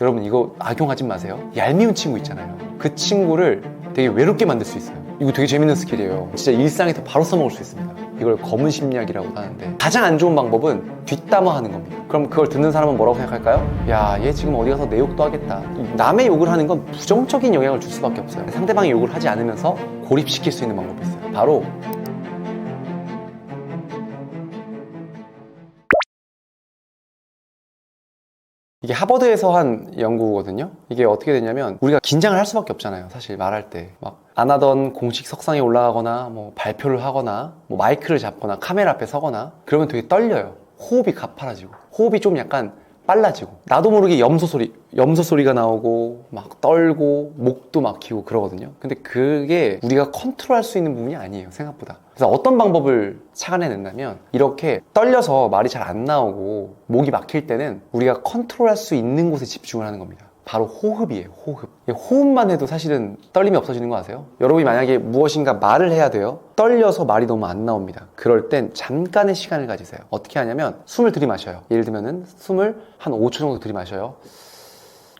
여러분 이거 악용하지 마세요. 얄미운 친구 있잖아요. 그 친구를 되게 외롭게 만들 수 있어요. 이거 되게 재밌는 스킬이에요. 진짜 일상에서 바로 써먹을 수 있습니다. 이걸 검은 심리학이라고 하는데, 가장 안 좋은 방법은 뒷담화하는 겁니다. 그럼 그걸 듣는 사람은 뭐라고 생각할까요? 야, 얘 지금 어디 가서 내 욕도 하겠다. 남의 욕을 하는 건 부정적인 영향을 줄 수밖에 없어요. 상대방이 욕을 하지 않으면서 고립시킬 수 있는 방법이 있어요. 바로 이게 하버드에서 한 연구거든요. 이게 어떻게 되냐면, 우리가 긴장을 할 수밖에 없잖아요. 사실 말할 때 막 안 하던 공식 석상에 올라가거나 뭐 발표를 하거나 뭐 마이크를 잡거나 카메라 앞에 서거나 그러면 되게 떨려요. 호흡이 가파라지고 호흡이 좀 약간 빨라지고, 나도 모르게 염소 소리가 나오고 막 떨고 목도 막히고 그러거든요. 근데 그게 우리가 컨트롤할 수 있는 부분이 아니에요, 생각보다. 그래서 어떤 방법을 착안해낸다면, 이렇게 떨려서 말이 잘 안 나오고 목이 막힐 때는 우리가 컨트롤할 수 있는 곳에 집중을 하는 겁니다. 바로 호흡이에요. 호흡. 호흡만 해도 사실은 떨림이 없어지는 거 아세요? 여러분이 만약에 무엇인가 말을 해야 돼요. 떨려서 말이 너무 안 나옵니다. 그럴 땐 잠깐의 시간을 가지세요. 어떻게 하냐면, 숨을 들이마셔요. 예를 들면은 숨을 한 5초 정도 들이마셔요.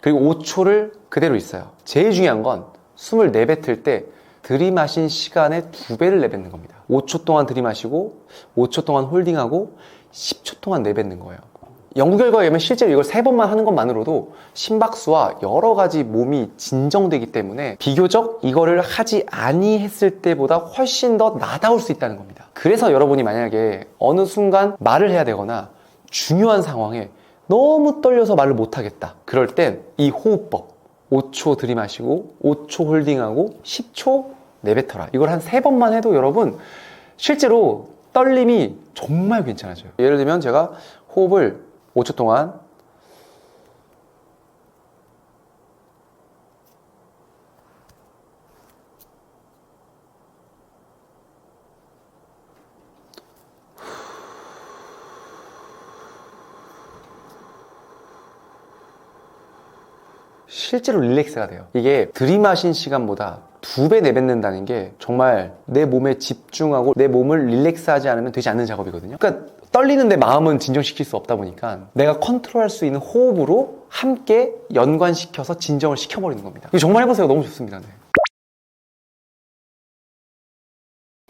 그리고 5초를 그대로 있어요. 제일 중요한 건 숨을 내뱉을 때 들이마신 시간의 2배를 내뱉는 겁니다. 5초 동안 들이마시고 5초 동안 홀딩하고 10초 동안 내뱉는 거예요. 연구 결과에 의하면 실제로 이걸 3번만 하는 것만으로도 심박수와 여러 가지 몸이 진정되기 때문에 비교적 이거를 하지 아니했을 때보다 훨씬 더 나다울 수 있다는 겁니다. 그래서 여러분이 만약에 어느 순간 말을 해야 되거나 중요한 상황에 너무 떨려서 말을 못하겠다, 그럴 땐 이 호흡법, 5초 들이마시고 5초 홀딩하고 10초 내뱉어라, 이걸 한 3번만 해도 여러분 실제로 떨림이 정말 괜찮아져요. 예를 들면 제가 호흡을 5초 동안 실제로 릴렉스가 돼요. 이게 들이마신 시간보다 2배 내뱉는다는 게 정말 내 몸에 집중하고 내 몸을 릴렉스하지 않으면 되지 않는 작업이거든요. 그러니까 떨리는데 마음은 진정시킬 수 없다 보니까 내가 컨트롤할 수 있는 호흡으로 함께 연관시켜서 진정을 시켜버리는 겁니다. 이거 정말 해보세요. 너무 좋습니다. 네.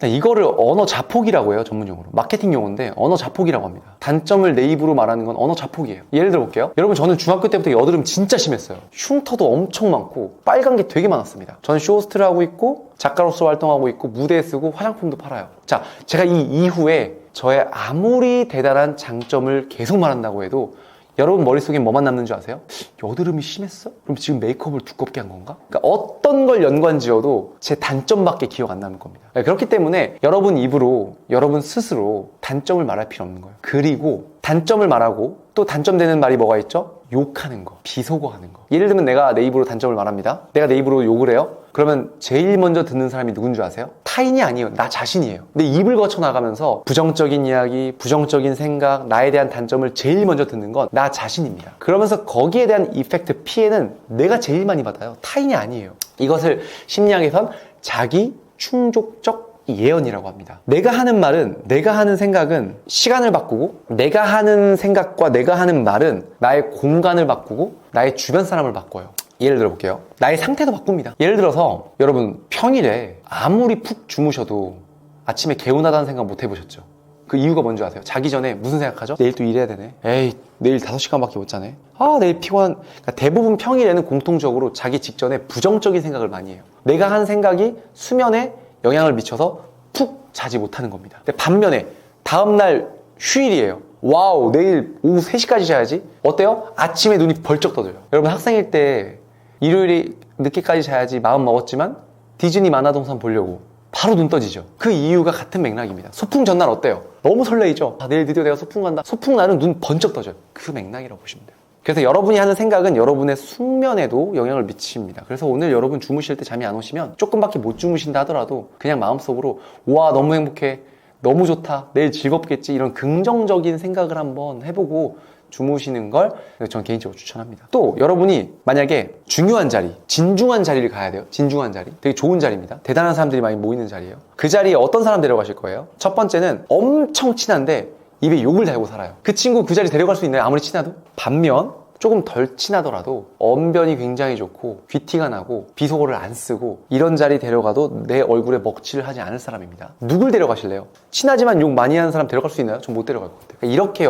이거를 언어 자폭이라고 해요, 전문용어로. 마케팅 용어인데 언어 자폭이라고 합니다. 단점을 내 입으로 말하는 건 언어 자폭이에요. 예를 들어 볼게요. 여러분, 저는 중학교 때부터 여드름 진짜 심했어요. 흉터도 엄청 많고 빨간 게 되게 많았습니다. 저는 쇼호스트를 하고 있고 작가로서 활동하고 있고 무대에 쓰고 화장품도 팔아요. 자, 제가 이 이후에 저의 아무리 대단한 장점을 계속 말한다고 해도 여러분 머릿속에 뭐만 남는 줄 아세요? 여드름이 심했어? 그럼 지금 메이크업을 두껍게 한 건가? 그러니까 어떤 걸 연관 지어도 제 단점밖에 기억 안 남을 겁니다. 그렇기 때문에 여러분 입으로 여러분 스스로 단점을 말할 필요 없는 거예요. 그리고 단점을 말하고 또 단점되는 말이 뭐가 있죠? 욕하는 거, 비속어하는 거. 예를 들면 내가 내 입으로 단점을 말합니다. 내가 내 입으로 욕을 해요. 그러면 제일 먼저 듣는 사람이 누군 줄 아세요? 타인이 아니에요. 나 자신이에요. 내 입을 거쳐 나가면서 부정적인 이야기, 부정적인 생각, 나에 대한 단점을 제일 먼저 듣는 건 나 자신입니다. 그러면서 거기에 대한 이펙트, 피해는 내가 제일 많이 받아요. 타인이 아니에요. 이것을 심리학에선 자기 충족적 예언이라고 합니다. 내가 하는 말은, 내가 하는 생각은 시간을 바꾸고, 내가 하는 생각과 내가 하는 말은 나의 공간을 바꾸고 나의 주변 사람을 바꿔요. 예를 들어 볼게요. 나의 상태도 바꿉니다. 예를 들어서 여러분, 평일에 아무리 푹 주무셔도 아침에 개운하다는 생각 못 해보셨죠? 그 이유가 뭔지 아세요? 자기 전에 무슨 생각하죠? 내일 또 일해야 되네. 에이, 내일 5시간밖에 못 자네. 아, 내일 피곤한. 그러니까 대부분 평일에는 공통적으로 자기 직전에 부정적인 생각을 많이 해요. 내가 한 생각이 수면에 영향을 미쳐서 푹 자지 못하는 겁니다. 근데 반면에 다음날 휴일이에요. 와우, 내일 오후 3시까지 자야지. 어때요? 아침에 눈이 벌쩍 떠져요. 여러분, 학생일 때 일요일에 늦게까지 자야지 마음 먹었지만 디즈니 만화동산 보려고 바로 눈 떠지죠. 그 이유가 같은 맥락입니다. 소풍 전날 어때요? 너무 설레이죠? 아, 내일 드디어 내가 소풍 간다. 소풍 날은 눈 번쩍 떠져요. 그 맥락이라고 보시면 돼요. 그래서 여러분이 하는 생각은 여러분의 숙면에도 영향을 미칩니다. 그래서 오늘 여러분 주무실 때 잠이 안 오시면, 조금밖에 못 주무신다 하더라도 그냥 마음속으로 와, 너무 행복해, 너무 좋다, 내일 즐겁겠지, 이런 긍정적인 생각을 한번 해보고 주무시는 걸 전 개인적으로 추천합니다. 또 여러분이 만약에 중요한 자리, 진중한 자리를 가야 돼요. 진중한 자리, 되게 좋은 자리입니다. 대단한 사람들이 많이 모이는 자리예요. 그 자리에 어떤 사람 데려가실 거예요? 첫 번째는 엄청 친한데 입에 욕을 달고 살아요. 그 친구 그 자리 데려갈 수 있나요? 아무리 친해도? 반면 조금 덜 친하더라도 언변이 굉장히 좋고 귀티가 나고 비속어를 안 쓰고 이런 자리 데려가도 내 얼굴에 먹칠을 하지 않을 사람입니다. 누굴 데려가실래요? 친하지만 욕 많이 하는 사람 데려갈 수 있나요? 전 못 데려갈 것 같아요. 그러니까 이렇게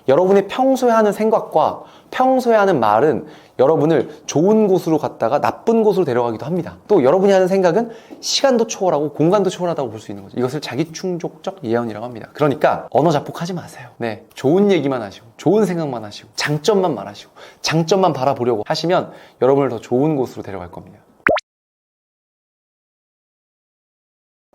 여러분의 평소에 하는 생각과 평소에 하는 말은 여러분을 좋은 곳으로 갔다가 나쁜 곳으로 데려가기도 합니다. 또 여러분이 하는 생각은 시간도 초월하고 공간도 초월하다고 볼 수 있는 거죠. 이것을 자기충족적 예언이라고 합니다. 그러니까 언어 자폭하지 마세요. 네, 좋은 얘기만 하시고 좋은 생각만 하시고 장점만 말하시고 장점만 바라보려고 하시면 여러분을 더 좋은 곳으로 데려갈 겁니다.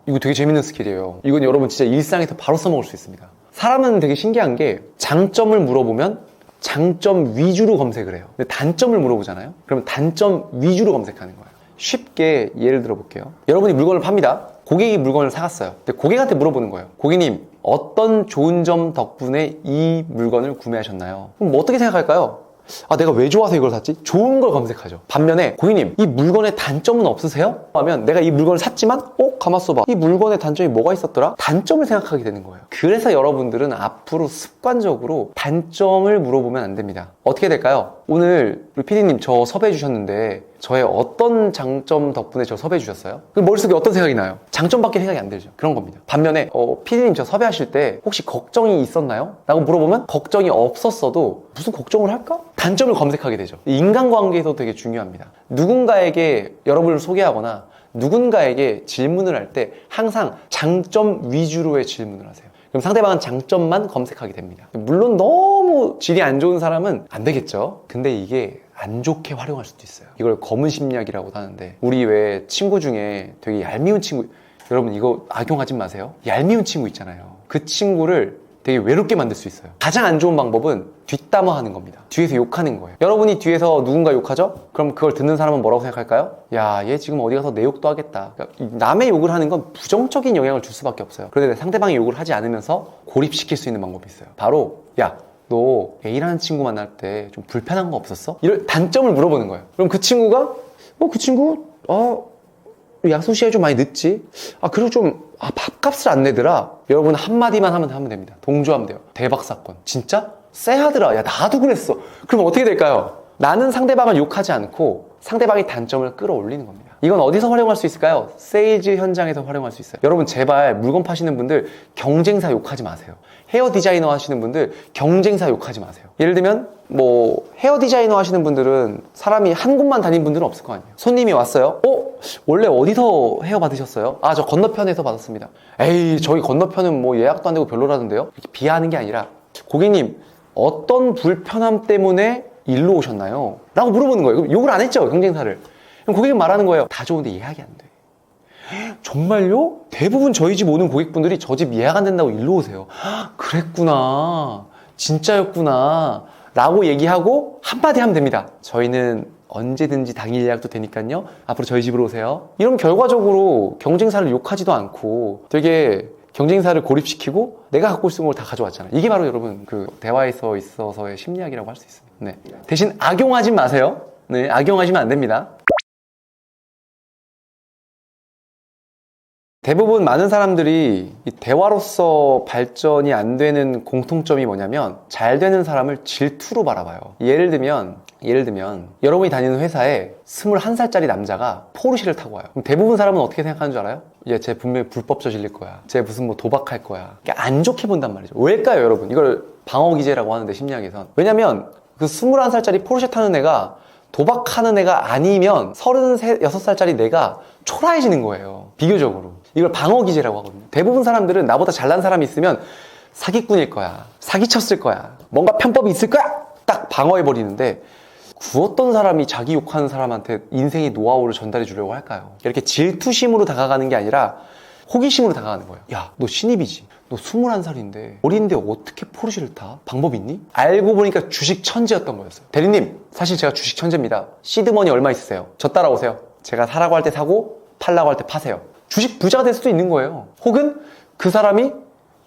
이거 되게 재밌는 스킬이에요. 이건 여러분 진짜 일상에서 바로 써먹을 수 있습니다. 사람은 되게 신기한 게 장점을 물어보면 장점 위주로 검색을 해요. 근데 단점을 물어보잖아요. 그러면 단점 위주로 검색하는 거예요. 쉽게 예를 들어 볼게요. 여러분이 물건을 팝니다. 고객이 물건을 사갔어요. 근데 고객한테 물어보는 거예요. 고객님, 어떤 좋은 점 덕분에 이 물건을 구매하셨나요? 그럼 뭐 어떻게 생각할까요? 아, 내가 왜 좋아서 이걸 샀지? 좋은 걸 검색하죠. 반면에 고객님, 이 물건에 단점은 없으세요? 하면 내가 이 물건을 샀지만 가만있어 봐. 이 물건에 단점이 뭐가 있었더라? 단점을 생각하게 되는 거예요. 그래서 여러분들은 앞으로 습관적으로 단점을 물어보면 안 됩니다. 어떻게 될까요? 오늘 우리 PD님 저 섭외해 주셨는데 저의 어떤 장점 덕분에 저 섭외해 주셨어요? 그 머릿속에 어떤 생각이 나요? 장점밖에 생각이 안 들죠. 그런 겁니다. 반면에 PD님 저 섭외하실 때 혹시 걱정이 있었나요? 라고 물어보면 걱정이 없었어도 무슨 걱정을 할까? 단점을 검색하게 되죠. 인간관계에서 되게 중요합니다. 누군가에게 여러분을 소개하거나 누군가에게 질문을 할 때 항상 장점 위주로의 질문을 하세요. 그럼 상대방은 장점만 검색하게 됩니다. 물론 너무 질이 안 좋은 사람은 안 되겠죠. 근데 이게 안 좋게 활용할 수도 있어요. 이걸 검은 심리학이라고도 하는데 우리 왜 친구 중에 되게 얄미운 친구, 여러분 이거 악용하지 마세요. 얄미운 친구 있잖아요. 그 친구를 되게 외롭게 만들 수 있어요. 가장 안 좋은 방법은 뒷담화하는 겁니다. 뒤에서 욕하는 거예요. 여러분이 뒤에서 누군가 욕하죠? 그럼 그걸 듣는 사람은 뭐라고 생각할까요? 야, 얘 지금 어디 가서 내 욕도 하겠다. 그러니까 남의 욕을 하는 건 부정적인 영향을 줄 수밖에 없어요. 그런데 상대방이 욕을 하지 않으면서 고립시킬 수 있는 방법이 있어요. 바로 야, 너 A라는 친구 만날 때 좀 불편한 거 없었어? 이런 단점을 물어보는 거예요. 그럼 그 친구가 그 친구 약속 시간이 좀 많이 늦지? 그리고 좀 밥값을 안 내더라. 여러분 한마디만 하면 됩니다. 동조하면 돼요. 대박 사건. 진짜? 쎄하더라. 야, 나도 그랬어. 그럼 어떻게 될까요? 나는 상대방을 욕하지 않고 상대방의 단점을 끌어올리는 겁니다. 이건 어디서 활용할 수 있을까요? 세일즈 현장에서 활용할 수 있어요. 여러분 제발 물건 파시는 분들 경쟁사 욕하지 마세요. 헤어 디자이너 하시는 분들 경쟁사 욕하지 마세요. 예를 들면 헤어 디자이너 하시는 분들은 사람이 한 곳만 다닌 분들은 없을 거 아니에요. 손님이 왔어요. 원래 어디서 헤어 받으셨어요? 저 건너편에서 받았습니다. 에이, 저기 건너편은 예약도 안 되고 별로라던데요? 이렇게 비하하는 게 아니라 고객님, 어떤 불편함 때문에 일로 오셨나요? 라고 물어보는 거예요. 그럼 욕을 안 했죠, 경쟁사를. 그럼 고객은 말하는 거예요. 다 좋은데 예약이 안 돼. 정말요? 대부분 저희 집 오는 고객분들이 저 집 예약 안 된다고 일로 오세요. 그랬구나. 진짜였구나. 라고 얘기하고 한마디 하면 됩니다. 저희는 언제든지 당일 예약도 되니까요. 앞으로 저희 집으로 오세요. 이런 결과적으로 경쟁사를 욕하지도 않고 되게 경쟁사를 고립시키고 내가 갖고 있는 걸 다 가져왔잖아요. 이게 바로 여러분 그 대화에서 있어서의 심리학이라고 할 수 있습니다. 네. 대신 악용하지 마세요. 네, 악용하시면 안 됩니다. 대부분 많은 사람들이 이 대화로서 발전이 안 되는 공통점이 뭐냐면 잘 되는 사람을 질투로 바라봐요. 예를 들면 여러분이 다니는 회사에 21살짜리 남자가 포르쉐를 타고 와요. 그럼 대부분 사람은 어떻게 생각하는 줄 알아요? 쟤 분명히 불법 저질릴 거야. 쟤 무슨 도박할 거야. 안 좋게 본단 말이죠. 왜일까요, 여러분? 이걸 방어기제라고 하는데 심리학에선. 왜냐면 그 21살짜리 포르쉐 타는 애가 도박하는 애가 아니면 36살짜리 내가 초라해지는 거예요. 비교적으로. 이걸 방어기제라고 하거든요. 대부분 사람들은 나보다 잘난 사람이 있으면 사기꾼일 거야. 사기쳤을 거야. 뭔가 편법이 있을 거야. 딱 방어해버리는데 어떤 사람이 자기 욕하는 사람한테 인생의 노하우를 전달해 주려고 할까요? 이렇게 질투심으로 다가가는 게 아니라 호기심으로 다가가는 거예요. 야, 너 신입이지? 너 21살인데 어린데 어떻게 포르쉐를 타? 방법 있니? 알고 보니까 주식 천재였던 거였어요. 대리님, 사실 제가 주식 천재입니다. 시드머니 얼마 있으세요? 저 따라오세요. 제가 사라고 할 때 사고 팔라고 할 때 파세요. 주식 부자가 될 수도 있는 거예요. 혹은 그 사람이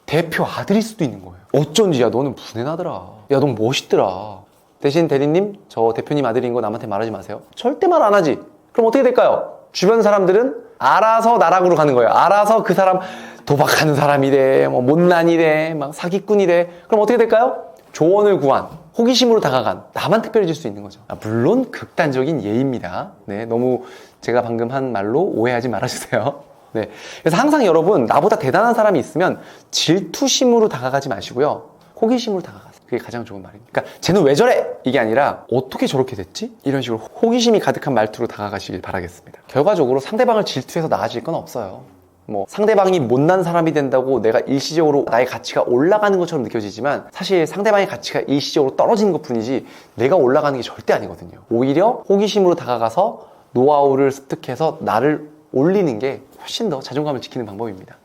대표 아들일 수도 있는 거예요. 어쩐지 야, 너는 분해나더라. 야, 너 멋있더라. 대신 대리님, 저 대표님 아들인 거 남한테 말하지 마세요. 절대 말 안 하지. 그럼 어떻게 될까요? 주변 사람들은 알아서 나락으로 가는 거예요. 알아서 그 사람 도박하는 사람이래, 못난이래, 막 사기꾼이래. 그럼 어떻게 될까요? 조언을 구한 호기심으로 다가간 나만 특별해질 수 있는 거죠. 물론 극단적인 예입니다. 네, 너무 제가 방금 한 말로 오해하지 말아주세요. 네, 그래서 항상 여러분 나보다 대단한 사람이 있으면 질투심으로 다가가지 마시고요. 호기심으로 다가가세요. 그게 가장 좋은 말입니다. 그러니까 쟤는 왜 저래? 이게 아니라 어떻게 저렇게 됐지? 이런 식으로 호기심이 가득한 말투로 다가가시길 바라겠습니다. 결과적으로 상대방을 질투해서 나아질 건 없어요. 뭐 상대방이 못난 사람이 된다고 내가 일시적으로 나의 가치가 올라가는 것처럼 느껴지지만 사실 상대방의 가치가 일시적으로 떨어지는 것뿐이지 내가 올라가는 게 절대 아니거든요. 오히려 호기심으로 다가가서 노하우를 습득해서 나를 올리는 게 훨씬 더 자존감을 지키는 방법입니다.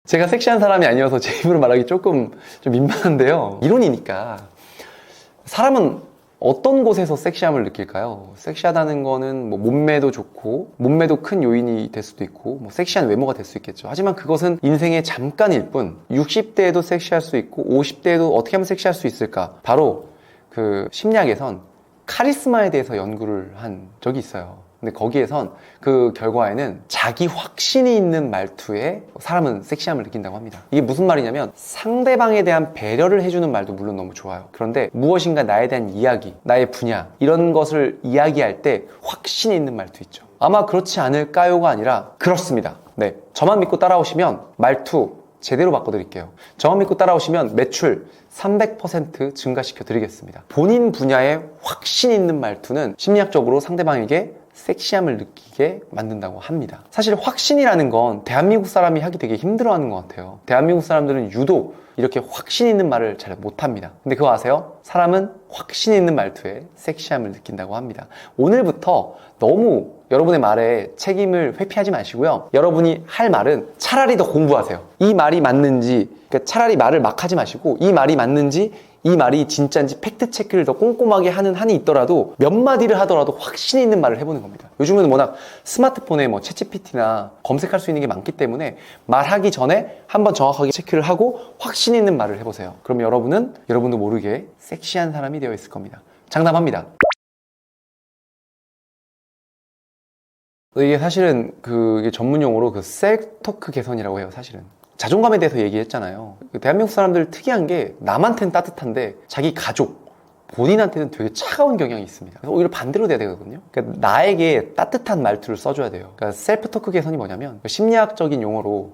제가 섹시한 사람이 아니어서 제 입으로 말하기 조금 좀 민망한데요. 이론이니까 사람은 어떤 곳에서 섹시함을 느낄까요? 섹시하다는 거는 뭐 몸매도 좋고 몸매도 큰 요인이 될 수도 있고 뭐 섹시한 외모가 될 수 있겠죠. 하지만 그것은 인생의 잠깐일 뿐 60대에도 섹시할 수 있고 50대에도 어떻게 하면 섹시할 수 있을까? 바로 그 심리학에선 카리스마에 대해서 연구를 한 적이 있어요. 근데 거기에선 그 결과에는 자기 확신이 있는 말투에 사람은 섹시함을 느낀다고 합니다. 이게 무슨 말이냐면 상대방에 대한 배려를 해주는 말도 물론 너무 좋아요. 그런데 무엇인가 나에 대한 이야기, 나의 분야 이런 것을 이야기할 때 확신이 있는 말투 있죠. 아마 그렇지 않을까요가 아니라 그렇습니다. 네, 저만 믿고 따라오시면 말투 제대로 바꿔드릴게요. 저만 믿고 따라오시면 매출 300% 증가시켜 드리겠습니다. 본인 분야에 확신 있는 말투는 심리학적으로 상대방에게 섹시함을 느끼게 만든다고 합니다. 사실 확신이라는 건 대한민국 사람이 하기 되게 힘들어하는 것 같아요. 대한민국 사람들은 유독 이렇게 확신 있는 말을 잘 못합니다. 근데 그거 아세요? 사람은 확신 있는 말투에 섹시함을 느낀다고 합니다. 오늘부터 너무 여러분의 말에 책임을 회피하지 마시고요. 여러분이 할 말은 차라리 더 공부하세요. 이 말이 맞는지, 그러니까 차라리 말을 막 하지 마시고 이 말이 맞는지 이 말이 진짜인지 팩트 체크를 더 꼼꼼하게 하는 한이 있더라도 몇 마디를 하더라도 확신 있는 말을 해보는 겁니다. 요즘은 워낙 스마트폰에 뭐 챗GPT나 검색할 수 있는 게 많기 때문에 말하기 전에 한번 정확하게 체크를 하고 확신 있는 말을 해보세요. 그럼 여러분은 여러분도 모르게 섹시한 사람이 되어 있을 겁니다. 장담합니다. 이게 사실은 이게 전문 용어로 셀프토크 개선이라고 해요. 사실은 자존감에 대해서 얘기했잖아요. 대한민국 사람들 특이한 게 남한테는 따뜻한데 자기 가족, 본인한테는 되게 차가운 경향이 있습니다. 그래서 오히려 반대로 돼야 되거든요. 그러니까 나에게 따뜻한 말투를 써줘야 돼요. 그러니까 셀프토크 개선이 뭐냐면 심리학적인 용어로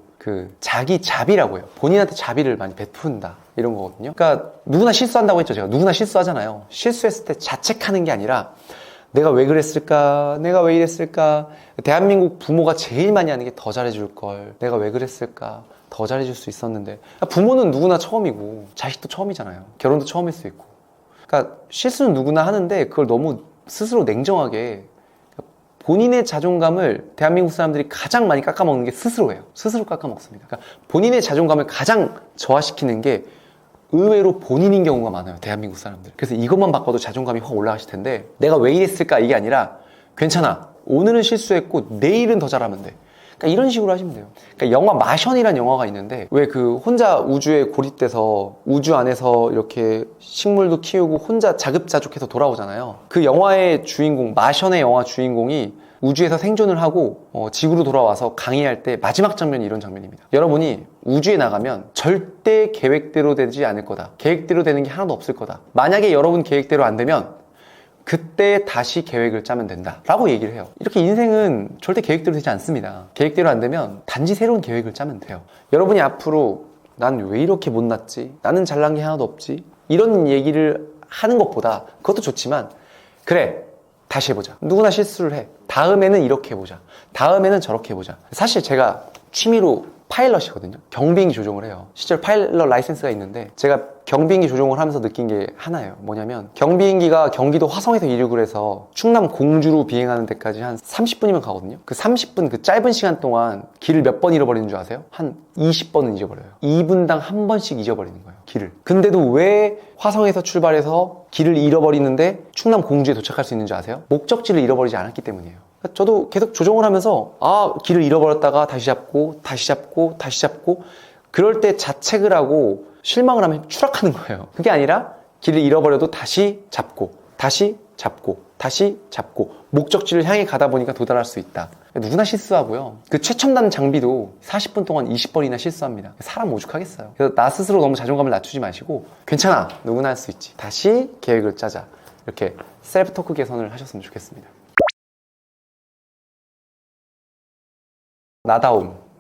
자기 자비라고 해요. 본인한테 자비를 많이 베푼다 이런 거거든요. 그러니까 누구나 실수한다고 했죠. 제가 누구나 실수하잖아요. 실수했을 때 자책하는 게 아니라 내가 왜 그랬을까? 내가 왜 이랬을까? 대한민국 부모가 제일 많이 하는 게 더 잘해줄 걸. 내가 왜 그랬을까? 더 잘해줄 수 있었는데. 부모는 누구나 처음이고 자식도 처음이잖아요. 결혼도 처음일 수 있고. 그러니까 실수는 누구나 하는데 그걸 너무 스스로 냉정하게 본인의 자존감을 대한민국 사람들이 가장 많이 깎아먹는 게 스스로예요. 스스로 깎아먹습니다. 그러니까 본인의 자존감을 가장 저하시키는 게 의외로 본인인 경우가 많아요. 대한민국 사람들. 그래서 이것만 바꿔도 자존감이 확 올라가실 텐데 내가 왜 이랬을까 이게 아니라 괜찮아. 오늘은 실수했고 내일은 더 잘하면 돼. 그러니까 이런 식으로 하시면 돼요. 그러니까 영화 마션이라는 영화가 있는데 왜 혼자 우주에 고립돼서 우주 안에서 이렇게 식물도 키우고 혼자 자급자족해서 돌아오잖아요. 그 영화의 주인공, 마션의 영화 주인공이 우주에서 생존을 하고 지구로 돌아와서 강의할 때 마지막 장면이 이런 장면입니다. 여러분이 우주에 나가면 절대 계획대로 되지 않을 거다. 계획대로 되는 게 하나도 없을 거다. 만약에 여러분 계획대로 안 되면 그때 다시 계획을 짜면 된다 라고 얘기를 해요. 이렇게 인생은 절대 계획대로 되지 않습니다. 계획대로 안 되면 단지 새로운 계획을 짜면 돼요. 여러분이 앞으로 난 왜 이렇게 못났지? 나는 잘난 게 하나도 없지? 이런 얘기를 하는 것보다 그것도 좋지만 그래 다시 해보자. 누구나 실수를 해. 다음에는 이렇게 해보자. 다음에는 저렇게 해보자. 사실 제가 취미로 파일럿이거든요. 경비행기 조종을 해요. 실제로 파일럿 라이센스가 있는데 제가 경비행기 조종을 하면서 느낀 게 하나예요. 뭐냐면 경비행기가 경기도 화성에서 이륙을 해서 충남 공주로 비행하는 데까지 한 30분이면 가거든요. 그 30분 그 짧은 시간 동안 길을 몇 번 잃어버리는 줄 아세요? 한 20번은 잊어버려요. 2분당 한 번씩 잊어버리는 거예요. 길을. 근데도 왜 화성에서 출발해서 길을 잃어버리는데 충남 공주에 도착할 수 있는 줄 아세요? 목적지를 잃어버리지 않았기 때문이에요. 저도 계속 조종을 하면서 길을 잃어버렸다가 다시 잡고 다시 잡고 다시 잡고 그럴 때 자책을 하고 실망을 하면 추락하는 거예요. 그게 아니라 길을 잃어버려도 다시 잡고 다시 잡고 다시 잡고 목적지를 향해 가다 보니까 도달할 수 있다. 누구나 실수하고요. 그 최첨단 장비도 40분 동안 20번이나 실수합니다. 사람 오죽하겠어요. 그래서 나 스스로 너무 자존감을 낮추지 마시고 괜찮아, 누구나 할 수 있지, 다시 계획을 짜자, 이렇게 셀프 토크 개선을 하셨으면 좋겠습니다.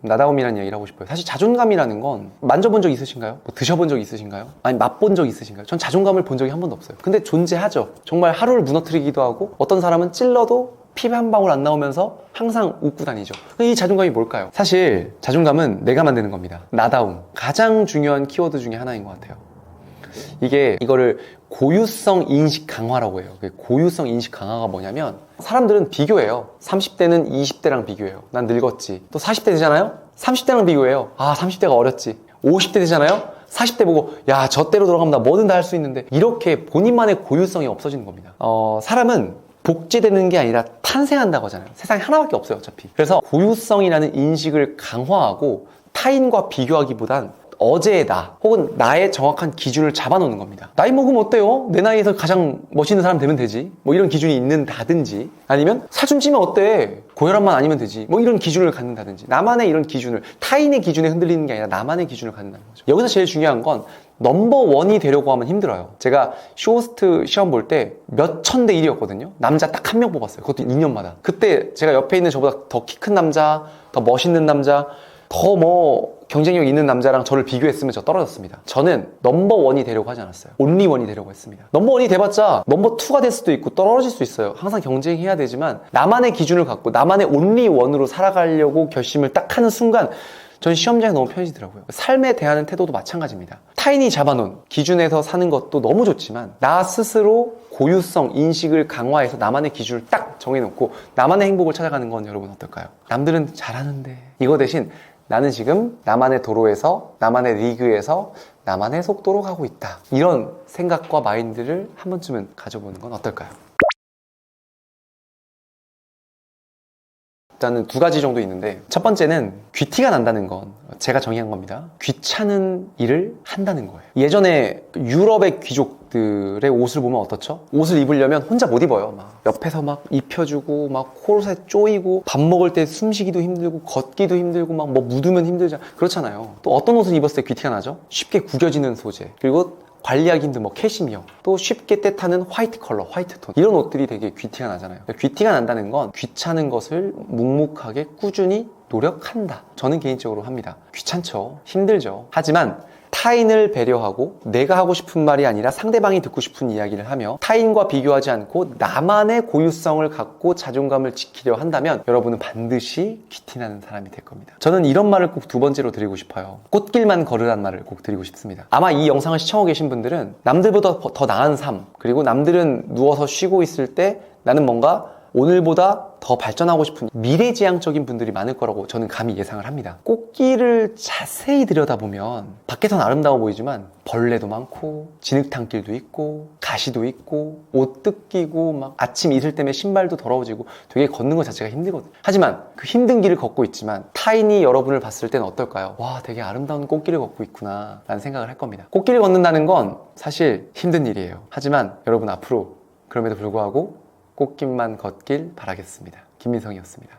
나다움이라는 이야기를 하고 싶어요. 사실 자존감이라는 건 만져본 적 있으신가요? 뭐 드셔본 적 있으신가요? 아니 맛본 적 있으신가요? 전 자존감을 본 적이 한 번도 없어요. 근데 존재하죠. 정말 하루를 무너뜨리기도 하고, 어떤 사람은 찔러도 피 한 방울 안 나오면서 항상 웃고 다니죠. 이 자존감이 뭘까요? 사실 자존감은 내가 만드는 겁니다. 나다움, 가장 중요한 키워드 중에 하나인 것 같아요. 이거를 고유성 인식 강화라고 해요. 고유성 인식 강화가 뭐냐면, 사람들은 비교해요. 30대는 20대랑 비교해요. 난 늙었지. 또 40대 되잖아요? 30대랑 비교해요. 아, 30대가 어렸지. 50대 되잖아요? 40대 보고 야, 저 때로 돌아가면 나 뭐든 다 할 수 있는데, 이렇게 본인만의 고유성이 없어지는 겁니다. 사람은 복제되는 게 아니라 탄생한다고 하잖아요. 세상에 하나밖에 없어요, 어차피. 그래서 고유성이라는 인식을 강화하고 타인과 비교하기보단 어제의 나, 혹은 나의 정확한 기준을 잡아놓는 겁니다. 나이 먹으면 어때요? 내 나이에서 가장 멋있는 사람 되면 되지. 뭐 이런 기준이 있는다든지, 아니면 살 좀 찌면 어때? 고혈압만 아니면 되지. 뭐 이런 기준을 갖는다든지, 나만의 이런 기준을, 타인의 기준에 흔들리는 게 아니라 나만의 기준을 갖는다는 거죠. 여기서 제일 중요한 건 넘버원이 되려고 하면 힘들어요. 제가 쇼호스트 시험 볼 때 몇천 대 1이었거든요. 남자 딱 한 명 뽑았어요. 그것도 2년마다. 그때 제가 옆에 있는 저보다 더 키 큰 남자, 더 멋있는 남자, 더 경쟁력 있는 남자랑 저를 비교했으면 저 떨어졌습니다. 저는 넘버원이 되려고 하지 않았어요. 온리원이 되려고 했습니다. 넘버원이 돼봤자 넘버2가 될 수도 있고 떨어질 수 있어요. 항상 경쟁해야 되지만, 나만의 기준을 갖고 나만의 온리원으로 살아가려고 결심을 딱 하는 순간 전 시험장이 너무 편해지더라고요. 삶에 대하는 태도도 마찬가지입니다. 타인이 잡아놓은 기준에서 사는 것도 너무 좋지만, 나 스스로 고유성 인식을 강화해서 나만의 기준을 딱 정해놓고 나만의 행복을 찾아가는 건 여러분 어떨까요? 남들은 잘하는데, 이거 대신 나는 지금 나만의 도로에서, 나만의 리그에서 나만의 속도로 가고 있다, 이런 생각과 마인드를 한 번쯤은 가져보는 건 어떨까요? 일단은 두 가지 정도 있는데, 첫 번째는 귀티가 난다는 건 제가 정의한 겁니다. 귀찮은 일을 한다는 거예요. 예전에 유럽의 귀족들의 옷을 보면 어떻죠? 옷을 입으려면 혼자 못 입어요. 막 옆에서 막 입혀주고, 막 코르셋 조이고, 밥 먹을 때 숨쉬기도 힘들고, 걷기도 힘들고, 막 뭐 묻으면 힘들잖아. 그렇잖아요. 또 어떤 옷을 입었을 때 귀티가 나죠? 쉽게 구겨지는 소재, 그리고 관리하기 힘든 캐시미어, 또 쉽게 때타는 화이트 컬러, 화이트 톤, 이런 옷들이 되게 귀티가 나잖아요. 귀티가 난다는 건 귀찮은 것을 묵묵하게 꾸준히 노력한다. 저는 개인적으로 합니다. 귀찮죠. 힘들죠. 하지만 타인을 배려하고 내가 하고 싶은 말이 아니라 상대방이 듣고 싶은 이야기를 하며 타인과 비교하지 않고 나만의 고유성을 갖고 자존감을 지키려 한다면 여러분은 반드시 귀티나는 사람이 될 겁니다. 저는 이런 말을 꼭 두 번째로 드리고 싶어요. 꽃길만 걸으란 말을 꼭 드리고 싶습니다. 아마 이 영상을 시청하고 계신 분들은 남들보다 더 나은 삶, 그리고 남들은 누워서 쉬고 있을 때 나는 뭔가 오늘보다 더 발전하고 싶은 미래지향적인 분들이 많을 거라고 저는 감히 예상을 합니다. 꽃길을 자세히 들여다보면 밖에선 아름다워 보이지만 벌레도 많고, 진흙탕길도 있고, 가시도 있고, 옷 뜯기고, 막 아침 이슬 때문에 신발도 더러워지고, 되게 걷는 것 자체가 힘들거든요. 하지만 그 힘든 길을 걷고 있지만 타인이 여러분을 봤을 때는 어떨까요? 와, 되게 아름다운 꽃길을 걷고 있구나 라는 생각을 할 겁니다. 꽃길을 걷는다는 건 사실 힘든 일이에요. 하지만 여러분 앞으로 그럼에도 불구하고 꽃길만 걷길 바라겠습니다. 김민성이었습니다.